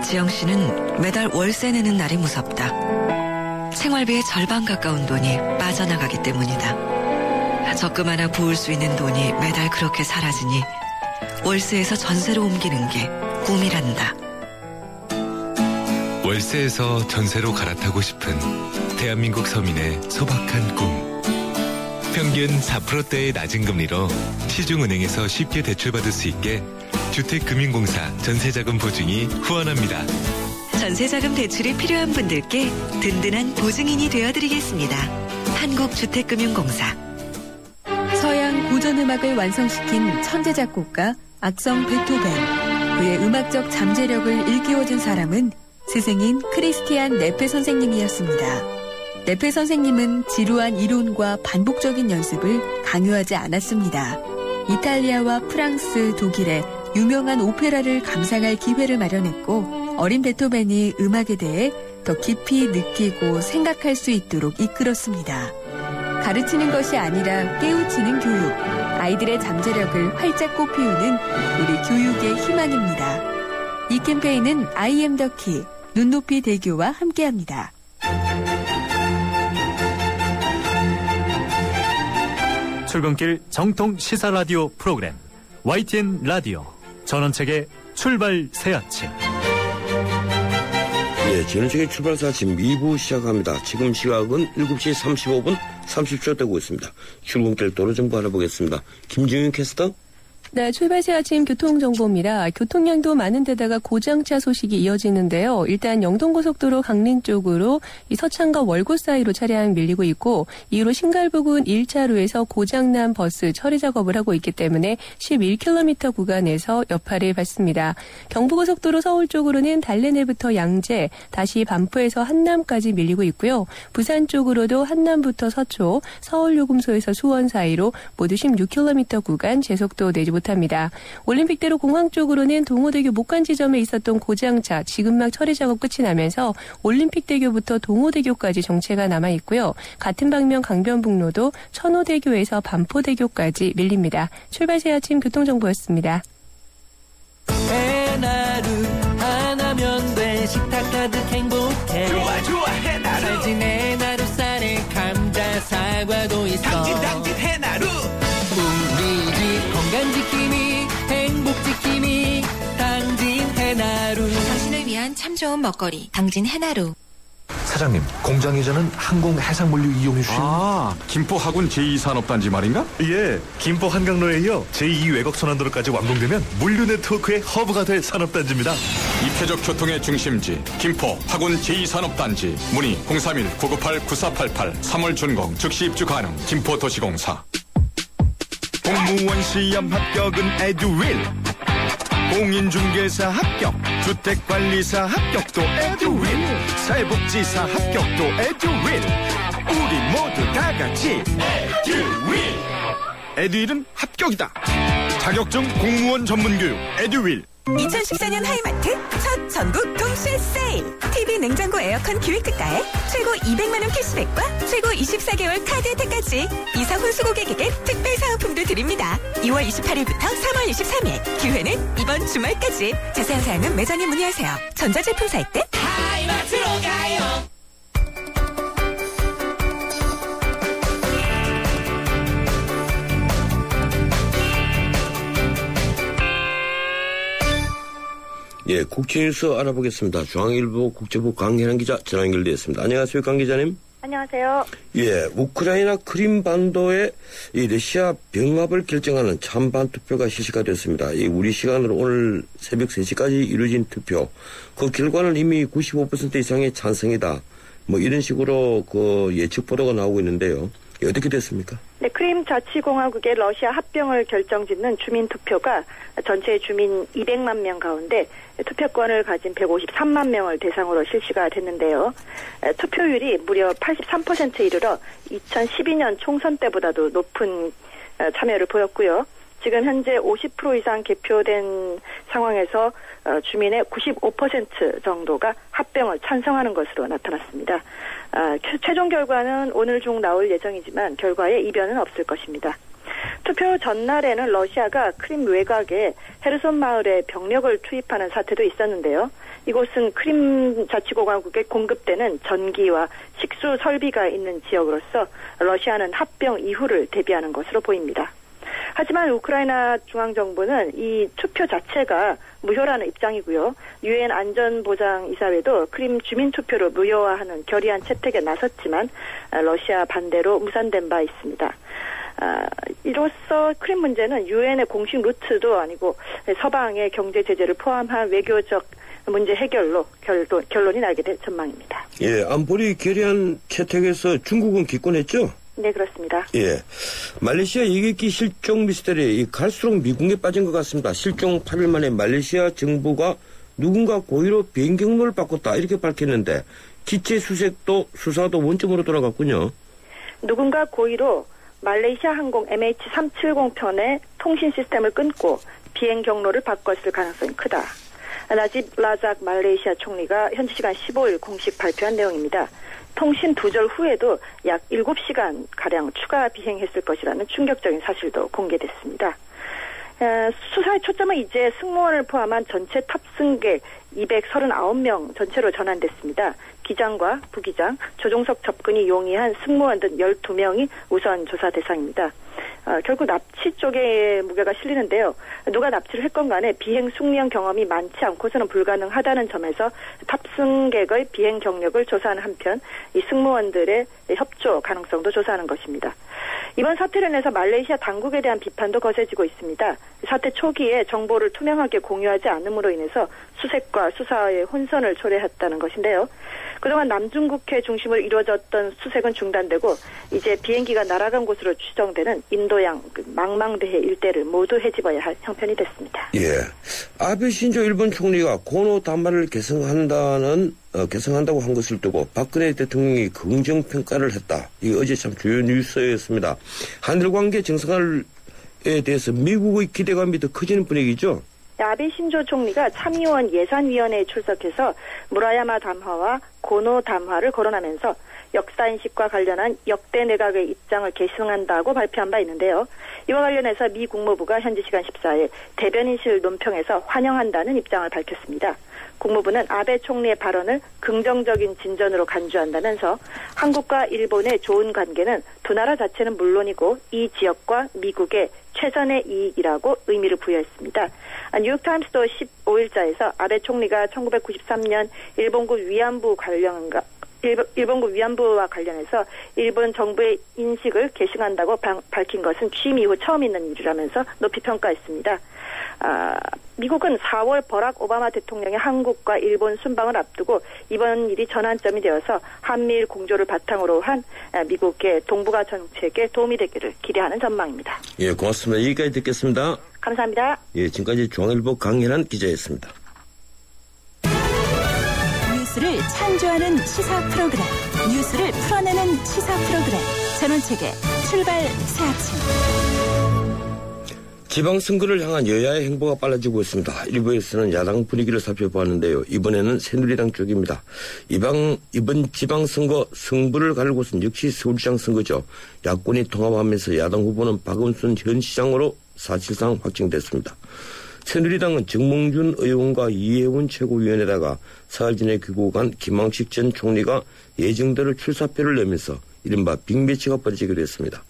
지영 씨는 매달 월세 내는 날이 무섭다. 생활비의 절반 가까운 돈이 빠져나가기 때문이다. 적금 하나 부을 수 있는 돈이 매달 그렇게 사라지니 월세에서 전세로 옮기는 게 꿈이란다. 월세에서 전세로 갈아타고 싶은 대한민국 서민의 소박한 꿈. 평균 4%대의 낮은 금리로 시중은행에서 쉽게 대출받을 수 있게 주택금융공사 전세자금 보증이 후원합니다. 전세자금 대출이 필요한 분들께 든든한 보증인이 되어드리겠습니다. 한국주택금융공사. 서양 고전음악을 완성시킨 천재 작곡가 악성 베토벤. 그의 음악적 잠재력을 일깨워준 사람은 스승인 크리스티안 네페 선생님이었습니다. 네페 선생님은 지루한 이론과 반복적인 연습을 강요하지 않았습니다. 이탈리아와 프랑스, 독일의 유명한 오페라를 감상할 기회를 마련했고 어린 베토벤이 음악에 대해 더 깊이 느끼고 생각할 수 있도록 이끌었습니다. 가르치는 것이 아니라 깨우치는 교육, 아이들의 잠재력을 활짝 꽃피우는 우리 교육의 희망입니다. 이 캠페인은 I am the key, 눈높이 대교와 함께합니다. 출근길 정통 시사 라디오 프로그램 YTN 라디오 전원책의 출발 새 아침. 네, 전원책의 출발 새 아침 2부 시작합니다. 지금 시각은 7시 35분 30초 되고 있습니다. 출근길 도로정보 알아보겠습니다. 김지윤 캐스터. 네, 출발 새 아침 교통정보입니다. 교통량도 많은 데다가 고장차 소식이 이어지는데요. 일단 영동고속도로 강릉 쪽으로 이 서창과 월곶 사이로 차량 밀리고 있고 이후로 신갈부근 1차로에서 고장난 버스 처리 작업을 하고 있기 때문에 11km 구간에서 여파를 받습니다. 경부고속도로 서울 쪽으로는 달래내부터 양재, 다시 반포에서 한남까지 밀리고 있고요. 부산 쪽으로도 한남부터 서초, 서울요금소에서 수원 사이로 모두 16km 구간 제속도 내지 못합니다. 올림픽대로 공항 쪽으로는 동호대교 목간 지점에 있었던 고장차 지금 막 처리 작업 끝이 나면서 올림픽대교부터 동호대교까지 정체가 남아 있고요. 같은 방면 강변북로도 천호대교에서 반포대교까지 밀립니다. 출발 새 아침 교통정보였습니다. 해나루 하나면 돼. 식탁 가득 행복해. 좋아 좋아 해나루. 살진 해나루 쌀에 감자 사과도 있어. 당진 해나루. 우리 집 건강지킴이 행복지킴이 당진 해나루. 당신을 위한 참 좋은 먹거리 당진 해나루. 사장님, 공장 이전은 항공 해상물류 이용해 주시는. 김포 하군 제2산업단지 말인가? 예, 김포 한강로에 이어 제2 외곽 선안도로까지 완공되면 물류 네트워크의 허브가 될 산업단지입니다. 입체적 교통의 중심지 김포 하군 제2산업단지 문의 031-998-9488 3월 준공 즉시 입주 가능 김포도시공사. 공무원 시험 합격은 에듀윌, 공인중개사 합격, 주택관리사 합격도 에듀윌, 사회복지사 합격도 에듀윌. 우리 모두 다 같이 에듀윌. 에듀윌은 합격이다. 자격증 공무원 전문교육 에듀윌. 2014년 하이마트 첫 전국 동시에 세일. TV 냉장고 에어컨 기획특가에 최고 200만 원 캐시백과 최고 24개월 카드 혜택까지. 이사 혼수 고객에게 특별 사은품도 드립니다. 2월 28일부터 3월 23일. 기회는 이번 주말까지. 자세한 사항은 매장에 문의하세요. 전자제품 살 때 하이마트로 가요. 예, 국제뉴스 알아보겠습니다. 중앙일보 국제부 강혜란 기자 전화 연결되어 있습니다. 안녕하세요, 강 기자님. 안녕하세요. 예, 우크라이나 크림반도의 이 러시아 병합을 결정하는 찬반 투표가 실시가 됐습니다. 이 우리 시간으로 오늘 새벽 3시까지 이루어진 투표. 그 결과는 이미 95% 이상의 찬성이다. 뭐 이런 식으로 그 예측 보도가 나오고 있는데요. 어떻게 됐습니까? 네, 크림 자치공화국의 러시아 합병을 결정짓는 주민투표가 전체 주민 200만 명 가운데 투표권을 가진 153만 명을 대상으로 실시가 됐는데요. 투표율이 무려 83%에 이르러 2012년 총선 때보다도 높은 참여를 보였고요. 지금 현재 50% 이상 개표된 상황에서 주민의 95% 정도가 합병을 찬성하는 것으로 나타났습니다. 최종 결과는 오늘 중 나올 예정이지만 결과에 이변은 없을 것입니다. 투표 전날에는 러시아가 크림 외곽에 헤르손 마을에 병력을 투입하는 사태도 있었는데요. 이곳은 크림 자치공화국에 공급되는 전기와 식수 설비가 있는 지역으로서 러시아는 합병 이후를 대비하는 것으로 보입니다. 하지만 우크라이나 중앙정부는 이 투표 자체가 무효라는 입장이고요. 유엔 안전보장이사회도 크림 주민투표를 무효화하는 결의안 채택에 나섰지만 러시아 반대로 무산된 바 있습니다. 이로써 크림 문제는 유엔의 공식 루트도 아니고 서방의 경제 제재를 포함한 외교적 문제 해결로 결론이 나게 될 전망입니다. 예, 안보리 결의안 채택에서 중국은 기권했죠? 네, 그렇습니다. 예, 말레이시아 예객기 실종 미스터리 갈수록 미궁에 빠진 것 같습니다. 실종 8일 만에 말레이시아 정부가 누군가 고의로 비행 경로를 바꿨다 이렇게 밝혔는데 기체 수사도 원점으로 돌아갔군요. 누군가 고의로 말레이시아 항공 MH370편의 통신 시스템을 끊고 비행 경로를 바꿨을 가능성이 크다. 나집 라작 말레이시아 총리가 현지 시간 15일 공식 발표한 내용입니다. 통신 두절 후에도 약 7시간가량 추가 비행했을 것이라는 충격적인 사실도 공개됐습니다. 수사의 초점은 이제 승무원을 포함한 전체 탑승객 239명 전체로 전환됐습니다. 기장과 부기장, 조종석 접근이 용이한 승무원 등 12명이 우선 조사 대상입니다. 결국 납치 쪽에 무게가 실리는데요. 누가 납치를 했건 간에 비행 숙련 경험이 많지 않고서는 불가능하다는 점에서 탑승객의 비행 경력을 조사하는 한편 이 승무원들의 협조 가능성도 조사하는 것입니다. 이번 사태로 인해서 말레이시아 당국에 대한 비판도 거세지고 있습니다. 사태 초기에 정보를 투명하게 공유하지 않음으로 인해서 수색과 수사의 혼선을 초래했다는 것인데요. 그동안 남중국해 중심으로 이루어졌던 수색은 중단되고 이제 비행기가 날아간 곳으로 추정되는 인도양 망망대해 일대를 모두 헤집어야 할 형편이 됐습니다. 예, 아베 신조 일본 총리가 고노 단말을 개성한다고 한 것을 두고 박근혜 대통령이 긍정평가를 했다. 이게 어제 참 주요 뉴스였습니다. 한일 관계 정상화에 대해서 미국의 기대감이 더 커지는 분위기죠? 아베 신조 총리가 참의원 예산위원회에 출석해서 무라야마 담화와 고노 담화를 거론하면서 역사인식과 관련한 역대 내각의 입장을 계승한다고 발표한 바 있는데요. 이와 관련해서 미 국무부가 현지 시간 14일 대변인실 논평에서 환영한다는 입장을 밝혔습니다. 국무부는 아베 총리의 발언을 긍정적인 진전으로 간주한다면서 한국과 일본의 좋은 관계는 두 나라 자체는 물론이고 이 지역과 미국의 최선의 이익이라고 의미를 부여했습니다. 뉴욕타임스도 15일자에서 아베 총리가 1993년 일본군 위안부와 관련해서 일본 정부의 인식을 계승한다고 밝힌 것은 취임 이후 처음 있는 일이라면서 높이 평가했습니다. 미국은 4월 버락 오바마 대통령의 한국과 일본 순방을 앞두고 이번 일이 전환점이 되어서 한미일 공조를 바탕으로 한 미국의 동북아 정책에 도움이 되기를 기대하는 전망입니다. 예, 고맙습니다. 여기까지 듣겠습니다. 감사합니다. 예, 지금까지 중앙일보 강현한 기자였습니다. 뉴스를 창조하는 시사 프로그램, 뉴스를 풀어내는 시사 프로그램, 전원책의 출발 새 아침. 지방선거를 향한 여야의 행보가 빨라지고 있습니다. 일부에서는 야당 분위기를 살펴보았는데요. 이번에는 새누리당 쪽입니다. 이번 지방선거 승부를 가를 곳은 역시 서울시장 선거죠. 야권이 통합하면서 야당 후보는 박원순 현 시장으로 사실상 확정됐습니다. 새누리당은 정몽준 의원과 이해운 최고위원에다가 사흘 전에 귀국한 김황식 전 총리가 예정대로 출사표를 내면서 이른바 빅매치가 벌어지기로 했습니다.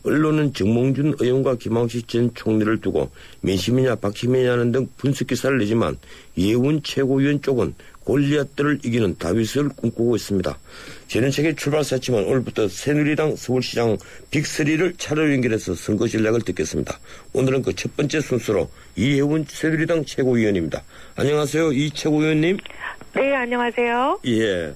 언론은 정몽준 의원과 김황식 전 총리를 두고 민심이냐 박심이냐는 등 분석 기사를 내지만 이해운 최고위원 쪽은 골리앗들을 이기는 다윗을 꿈꾸고 있습니다. 전원책의 출발사치만 오늘부터 새누리당 서울시장 빅3를 차례로 연결해서 선거 전략을 듣겠습니다. 오늘은 그 첫 번째 순서로 이해운 새누리당 최고위원입니다. 안녕하세요, 이 최고위원님. 네, 안녕하세요. 예.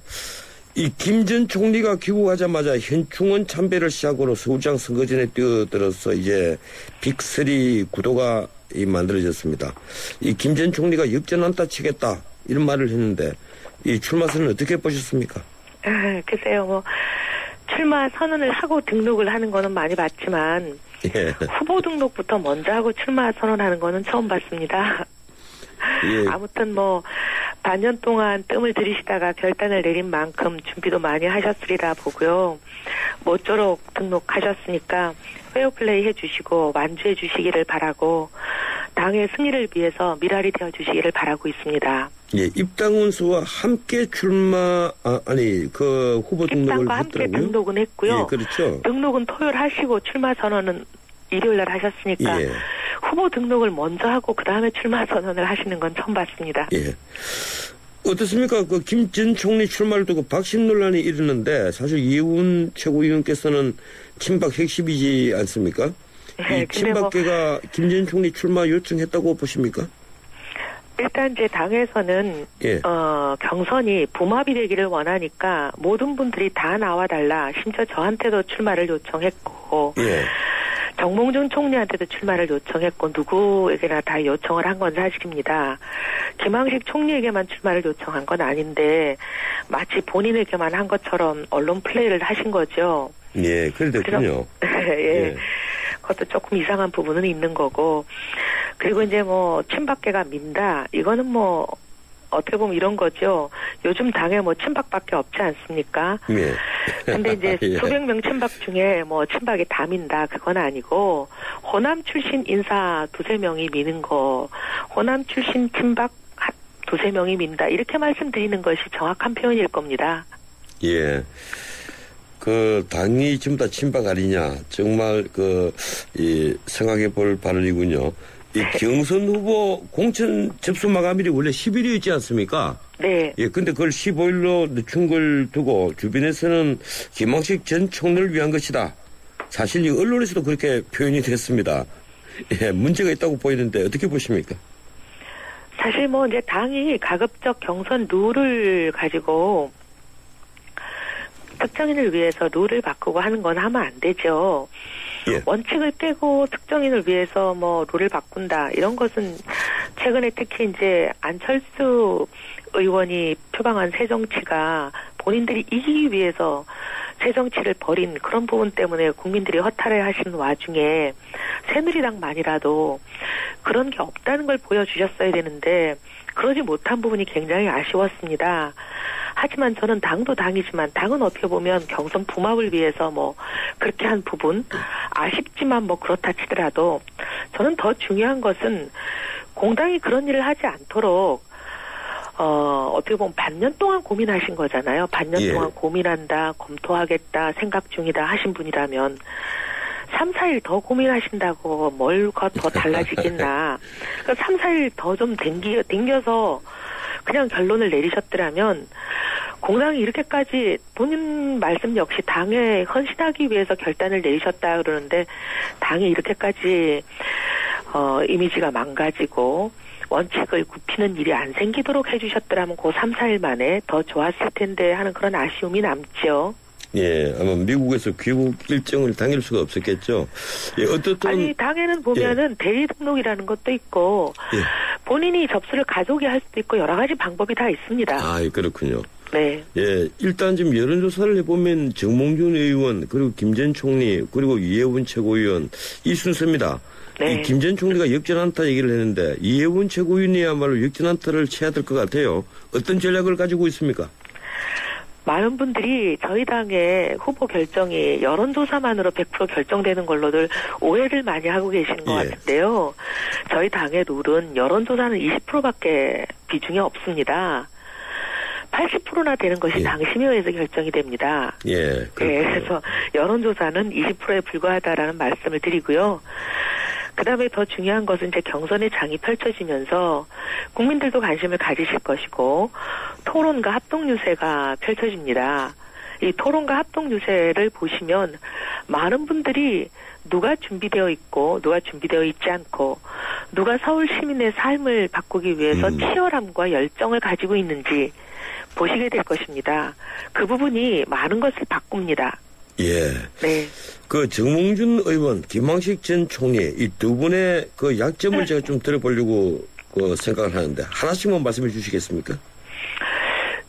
이 김 전 총리가 귀국하자마자 현충원 참배를 시작으로 서울시장 선거전에 뛰어들어서 이제 빅3 구도가 만들어졌습니다. 이 김 전 총리가 역전한다 치겠다 이런 말을 했는데 이 출마 선언 어떻게 보셨습니까? 글쎄요, 출마 선언을 하고 등록을 하는 거는 많이 봤지만 예. 후보 등록부터 먼저 하고 출마 선언하는 거는 처음 봤습니다. 예. 아무튼 반년 동안 뜸을 들이시다가 결단을 내린 만큼 준비도 많이 하셨으리라 보고요. 모쪼록 등록하셨으니까 페어플레이 해주시고 완주해 주시기를 바라고 당의 승리를 위해서 미랄이 되어주시기를 바라고 있습니다. 예, 입당원수와 함께 출마 그 후보 등록을 입당과 함께 했더라고요. 등록은 했고요. 예, 그렇죠. 등록은 토요일 하시고 출마 선언은 일요일 날 하셨으니까 예. 후보 등록을 먼저 하고 그 다음에 출마 선언을 하시는 건 처음 봤습니다. 예. 어떻습니까? 그 김 전 총리 출마를 두고 박심 논란이 일었는데 사실 이해운 최고위원께서는 친박 핵심이지 않습니까? 네, 이 친박계가 김 전 총리 출마 요청했다고 보십니까? 일단 제 당에서는 예. 경선이 붐합이 되기를 원하니까 모든 분들이 다 나와달라. 심지어 저한테도 출마를 요청했고 예. 정몽준 총리한테도 출마를 요청했고 누구에게나 다 요청을 한 건 사실입니다. 김황식 총리에게만 출마를 요청한 건 아닌데 마치 본인에게만 한 것처럼 언론 플레이를 하신 거죠. 예, 그랬군요. 예. 예. 그것도 조금 이상한 부분은 있는 거고. 그리고 이제 뭐 친박계가 민다. 이거는 뭐 어떻게 보면 이런 거죠. 요즘 당에 뭐 친박밖에 없지 않습니까? 예. 근데 이제 예. 수백 명 친박 중에 뭐 친박이 다 민다. 그건 아니고 호남 출신 인사 두세 명이 미는 거. 호남 출신 친박 두세 명이 민다. 이렇게 말씀드리는 것이 정확한 표현일 겁니다. 예. 그 당이 전부 다 친박 아니냐. 정말 생각해 볼 발언이군요. 이 경선 후보 공천 접수 마감일이 원래 10일이었지 않습니까? 네. 예, 근데 그걸 15일로 늦춘 걸 두고 주변에서는 김황식 전 총리를 위한 것이다. 사실 이 언론에서도 그렇게 표현이 됐습니다. 예, 문제가 있다고 보이는데 어떻게 보십니까? 사실 뭐 이제 당이 가급적 경선 룰을 가지고 특정인을 위해서 룰을 바꾸고 하는 건 하면 안 되죠. 예. 원칙을 깨고 특정인을 위해서 뭐 룰을 바꾼다 이런 것은 최근에 특히 이제 안철수 의원이 표방한 새정치가 본인들이 이기기 위해서 새정치를 벌인 그런 부분 때문에 국민들이 허탈해 하시는 와중에 새누리당만이라도 그런 게 없다는 걸 보여주셨어야 되는데 그러지 못한 부분이 굉장히 아쉬웠습니다. 하지만 저는 당도 당이지만 당은 어떻게 보면 경선 붐합을 위해서 뭐 그렇게 한 부분 아쉽지만 뭐 그렇다 치더라도 저는 더 중요한 것은 공당이 그런 일을 하지 않도록 어떻게 보면 반년 동안 고민하신 거잖아요. 반년 예. 동안 고민한다, 검토하겠다, 생각 중이다 하신 분이라면 3, 4일 더 고민하신다고 뭘가 더 달라지겠나. 그러니까 3, 4일 더 좀 댕겨서 그냥 결론을 내리셨더라면 공당이 이렇게까지 본인 말씀 역시 당에 헌신하기 위해서 결단을 내리셨다 그러는데 당이 이렇게까지 이미지가 망가지고 원칙을 굽히는 일이 안 생기도록 해주셨더라면 그 3, 4일 만에 더 좋았을 텐데 하는 그런 아쉬움이 남죠. 예, 아마 미국에서 귀국 일정을 당길 수가 없었겠죠. 예, 어떻든. 아니, 당에는 보면은 대리 등록이라는 것도 있고, 예. 본인이 접수를 가족이 할 수도 있고, 여러 가지 방법이 다 있습니다. 아, 그렇군요. 네. 예, 일단 지금 여론조사를 해보면 정몽준 의원, 그리고 김 전 총리, 그리고 이해운 최고위원, 이 순서입니다. 네. 이 김 전 총리가 역전한타 얘기를 했는데, 이해운 최고위원이야말로 역전한타를 쳐야 될 것 같아요. 어떤 전략을 가지고 있습니까? 많은 분들이 저희 당의 후보 결정이 여론조사만으로 100% 결정되는 걸로들 오해를 많이 하고 계시는 것 같은데요. 저희 당의 룰은 여론조사는 20%밖에 비중이 없습니다. 80%나 되는 것이 당심의회에서 결정이 됩니다. 예. 그래서 여론조사는 20%에 불과하다라는 말씀을 드리고요. 그 다음에 더 중요한 것은 이제 경선의 장이 펼쳐지면서 국민들도 관심을 가지실 것이고 토론과 합동유세가 펼쳐집니다. 이 토론과 합동유세를 보시면 많은 분들이 누가 준비되어 있고 누가 준비되어 있지 않고 누가 서울 시민의 삶을 바꾸기 위해서 치열함과 열정을 가지고 있는지 보시게 될 것입니다. 그 부분이 많은 것을 바꿉니다. 예. 네. 그 정몽준 의원, 김황식 전 총리 이 두 분의 그 약점을 제가 좀 들어보려고 생각을 하는데 하나씩만 말씀해 주시겠습니까?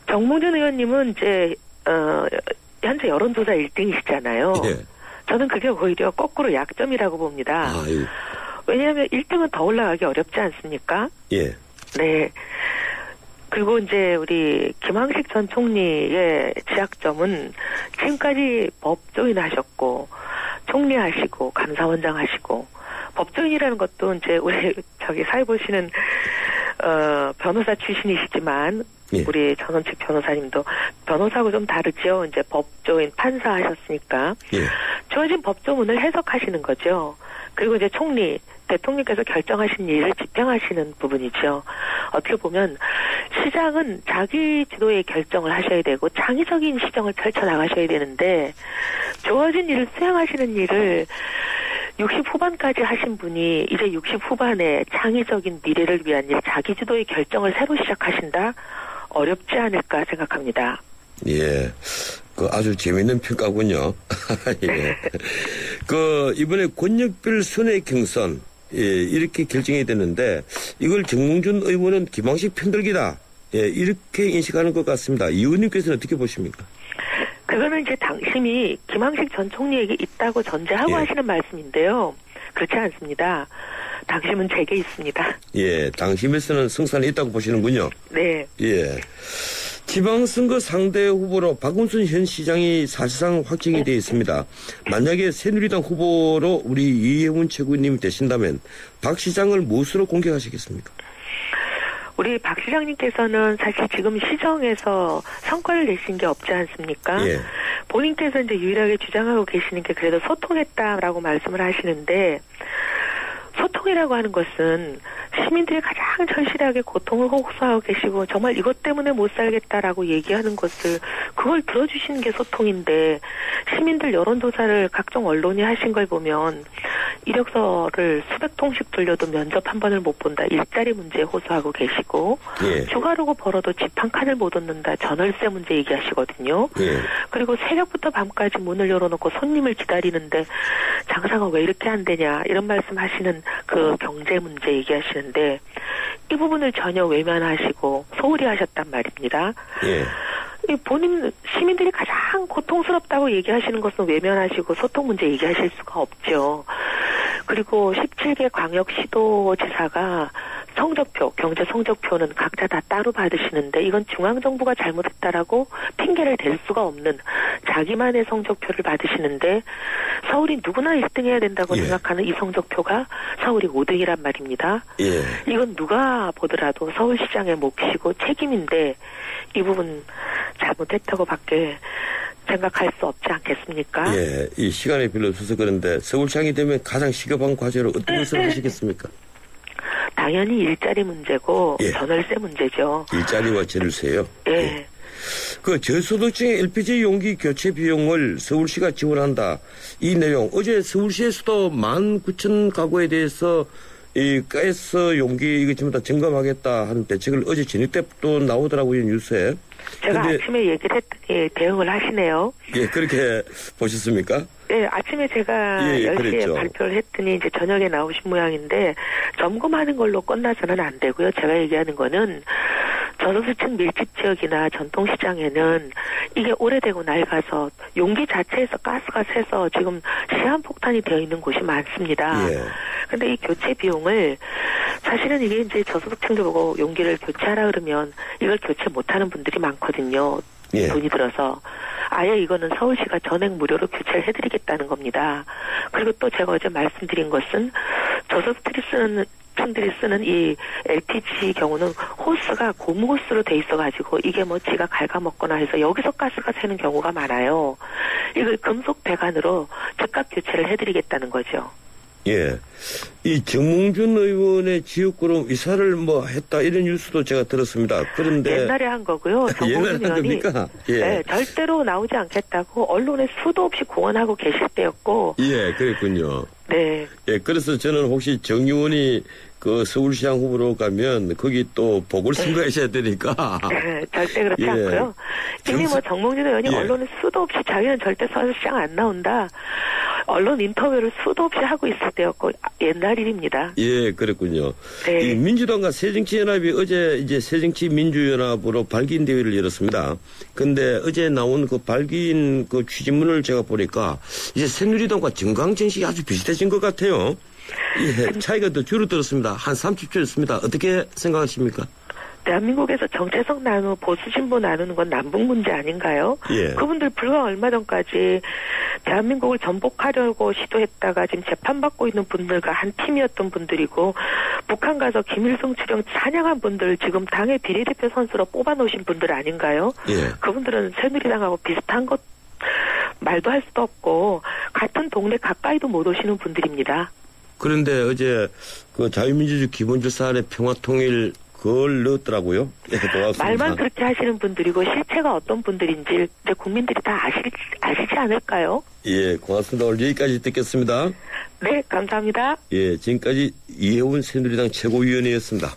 정몽준 의원님은 이제 현재 여론조사 1등이시잖아요. 예. 저는 그게 오히려 거꾸로 약점이라고 봅니다. 아, 예. 왜냐하면 1등은 더 올라가기 어렵지 않습니까? 예. 네. 그리고 이제 우리 김황식 전 총리의 지약점은 지금까지 법조인 하셨고 총리하시고 감사원장 하시고 법조인이라는 것도 이제 우리 사회 보시는 변호사 출신이시지만 예. 우리 전원책 변호사님도 변호사하고 좀 다르죠. 이제 법조인 판사 하셨으니까 예. 주어진 법조문을 해석하시는 거죠. 그리고 이제 대통령께서 결정하신 일을 집행하시는 부분이죠. 어떻게 보면 시장은 자기 주도의 결정을 하셔야 되고 창의적인 시정을 펼쳐나가셔야 되는데 주어진 일을 수행하시는 일을 60 후반까지 하신 분이 이제 60 후반에 창의적인 미래를 위한 일, 자기주도의 결정을 새로 시작하신다? 어렵지 않을까 생각합니다. 예. 아주 재미있는 평가군요. 예. 이번에 권역별 순회 경선, 예, 이렇게 결정이 됐는데, 이걸 정몽준 의원은 김황식 편들기다. 예, 이렇게 인식하는 것 같습니다. 이 의원님께서는 어떻게 보십니까? 그거는 이제 당심이 김황식 전 총리에게 있다고 전제하고 하시는 말씀인데요. 그렇지 않습니다. 당심은 제게 있습니다. 예, 당심에서는 성산이 있다고 보시는군요. 네. 예. 지방선거 상대 후보로 박원순 현 시장이 사실상 확정이 되어 있습니다. 만약에 새누리당 후보로 우리 이혜훈 최고위원님이 되신다면 박 시장을 무엇으로 공격하시겠습니까? 우리 박 시장님께서는 사실 지금 시정에서 성과를 내신 게 없지 않습니까? 예. 본인께서 이제 유일하게 주장하고 계시는 게 그래도 소통했다라고 말씀을 하시는데, 소통이라고 하는 것은 시민들이 가장 절실하게 고통을 호소하고 계시고 정말 이것 때문에 못 살겠다라고 얘기하는 것을 그걸 들어주시는 게 소통인데, 시민들 여론조사를 각종 언론이 하신 걸 보면 이력서를 수백 통씩 돌려도 면접 한 번을 못 본다, 일자리 문제 호소하고 계시고, 예. 휴가로고 벌어도 집 한 칸을 못 얻는다, 전월세 문제 얘기하시거든요. 예. 그리고 새벽부터 밤까지 문을 열어놓고 손님을 기다리는데 장사가 왜 이렇게 안 되냐, 이런 말씀 하시는 그 경제 문제 얘기하시는데, 이 부분을 전혀 외면하시고 소홀히 하셨단 말입니다. 예. 본인 시민들이 가장 고통스럽다고 얘기하시는 것은 외면하시고 소통 문제 얘기하실 수가 없죠. 그리고 17개 광역시도지사가 성적표, 경제 성적표는 각자 다 따로 받으시는데, 이건 중앙정부가 잘못했다라고 핑계를 댈 수가 없는 자기만의 성적표를 받으시는데, 서울이 누구나 1등 해야 된다고 생각하는 이 성적표가 서울이 5등이란 말입니다. 예. 이건 누가 보더라도 서울시장의 몫이고 책임인데, 이 부분 잘못했다고 밖에 생각할 수 없지 않겠습니까? 예, 이 시간이 별로 없어서 그런데 서울시장이 되면 가장 시급한 과제로 어떤 것을 하시겠습니까? 당연히 일자리 문제고 전월세 문제죠. 일자리와 전월세요? 예. 저소득층의 LPG 용기 교체 비용을 서울시가 지원한다. 이 내용, 어제 서울시에서도 19,000가구에 대해서 이 가스 용기 이거 전부 다 점검하겠다 하는 대책을 어제 저녁 때도 나오더라고요, 뉴스에. 제가 아침에 얘기를 했더니 대응을 하시네요. 예, 그렇게 보셨습니까? 네, 아침에 제가 10시에 그랬죠. 발표를 했더니 이제 저녁에 나오신 모양인데, 점검하는 걸로 끝나서는 안 되고요. 제가 얘기하는 거는 저소득층 밀집 지역이나 전통시장에는 이게 오래되고 낡아서 용기 자체에서 가스가 새서 지금 시한폭탄이 되어 있는 곳이 많습니다. 근데 이 교체 비용을 사실은 이게 이제 저소득층들 보고 용기를 교체하라 그러면 이걸 교체 못하는 분들이 많거든요. 돈이 들어서. 아예 이거는 서울시가 전액 무료로 교체를 해드리겠다는 겁니다. 그리고 또 제가 어제 말씀드린 것은 저소득층들이 쓰는 이 LPG 경우는 호스가 고무 호스로 돼 있어가지고 이게 뭐 지가 갉아먹거나 해서 여기서 가스가 새는 경우가 많아요. 이걸 금속 배관으로 즉각 교체를 해드리겠다는 거죠. 예. 이 정몽준 의원의 지역구로 이사를 했다 이런 뉴스도 제가 들었습니다. 그런데. 옛날에 한 거고요. 정몽준 의원이. 네, 절대로 나오지 않겠다고 언론에 수도 없이 공언하고 계실 때였고. 예, 그랬군요. 네. 예, 그래서 저는 혹시 정 의원이 서울시장 후보로 가면 거기 또 복을 선거하셔야 되니까. 네, 절대 그렇지 않고요. 이미 정몽준 의원이 언론에 수도 없이 자기는 절대 서울시장 안 나온다. 언론 인터뷰를 수도 없이 하고 있을 때였고 옛날 일입니다. 예, 그랬군요. 네. 이 민주당과 새정치연합이 어제 이제 새정치민주연합으로 발기인 대회를 열었습니다. 근데 어제 나온 그 발기인 그 취지문을 제가 보니까 이제 새누리당과 정강정식이 아주 비슷해진 것 같아요. 예, 차이가 더 줄어들었습니다. 한 30초였습니다. 어떻게 생각하십니까? 대한민국에서 정체성 나누고 보수 진보 나누는 건 남북 문제 아닌가요? 예. 그분들 불과 얼마 전까지 대한민국을 전복하려고 시도했다가 지금 재판받고 있는 분들과 한 팀이었던 분들이고, 북한 가서 김일성 추령 찬양한 분들 지금 당의 비례대표 선수로 뽑아놓으신 분들 아닌가요? 예. 그분들은 새누리당하고 비슷한 것 말도 할 수도 없고 같은 동네 가까이도 못 오시는 분들입니다. 그런데 어제 그 자유민주주의 기본질 사안의 평화통일 그걸 넣었더라고요. 예, 고맙습니다. 말만 그렇게 하시는 분들이고 실체가 어떤 분들인지 이제 국민들이 다 아시지 않을까요? 예, 고맙습니다. 오늘 여기까지 듣겠습니다. 네, 감사합니다. 예, 지금까지 이혜훈 새누리당 최고위원이었습니다.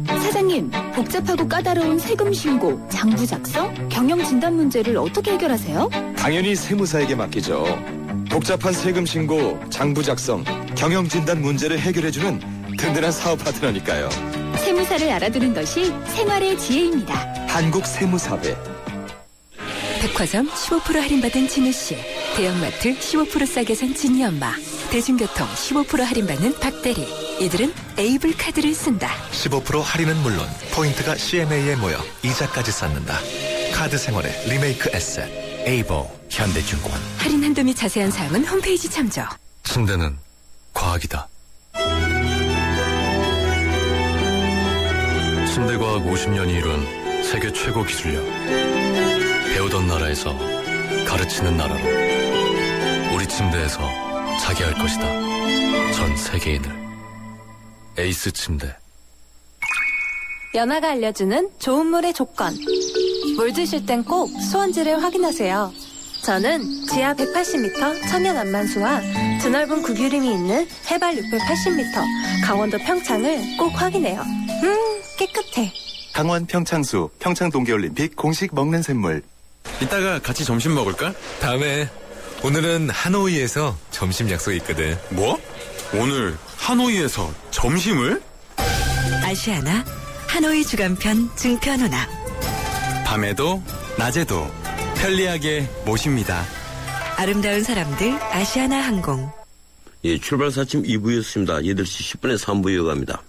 사장님, 복잡하고 까다로운 세금 신고, 장부 작성, 경영 진단 문제를 어떻게 해결하세요? 당연히 세무사에게 맡기죠. 복잡한 세금 신고, 장부 작성, 경영 진단 문제를 해결해주는 든든한 사업 파트너니까요. 세무사를 알아두는 것이 생활의 지혜입니다. 한국세무사회. 백화점 15% 할인받은 진우씨, 대형마트 15% 싸게 산 진이 엄마, 대중교통 15% 할인받는 박대리. 이들은 에이블 카드를 쓴다. 15% 할인은 물론 포인트가 CMA에 모여 이자까지 쌓는다. 카드 생활의 리메이크 에셋 에이버 현대증권. 할인 한도 및 자세한 사항은 홈페이지 참조. 침대는 과학이다. 침대과학 50년이 이룬 세계 최고 기술력. 배우던 나라에서 가르치는 나라로 우리 침대에서 자기 할 것이다. 전 세계인을. 에이스 침대. 연아가 알려주는 좋은 물의 조건. 물 드실 땐 꼭 수원지를 확인하세요. 저는 지하 180m 천연 안만수와 드넓은 구규림이 있는 해발 680m 강원도 평창을 꼭 확인해요. 깨끗해. 강원 평창수 평창 동계올림픽 공식 먹는 샘물. 이따가 같이 점심 먹을까? 다음에. 오늘은 하노이에서 점심 약속이 있거든. 뭐? 오늘 하노이에서 점심을? 아시아나 하노이 주간편 증편호나. 밤에도 낮에도 편리하게 모십니다. 아름다운 사람들 아시아나 항공. 예, 출발 사침 2부였습니다. 8시 10분에 3부 이어갑니다.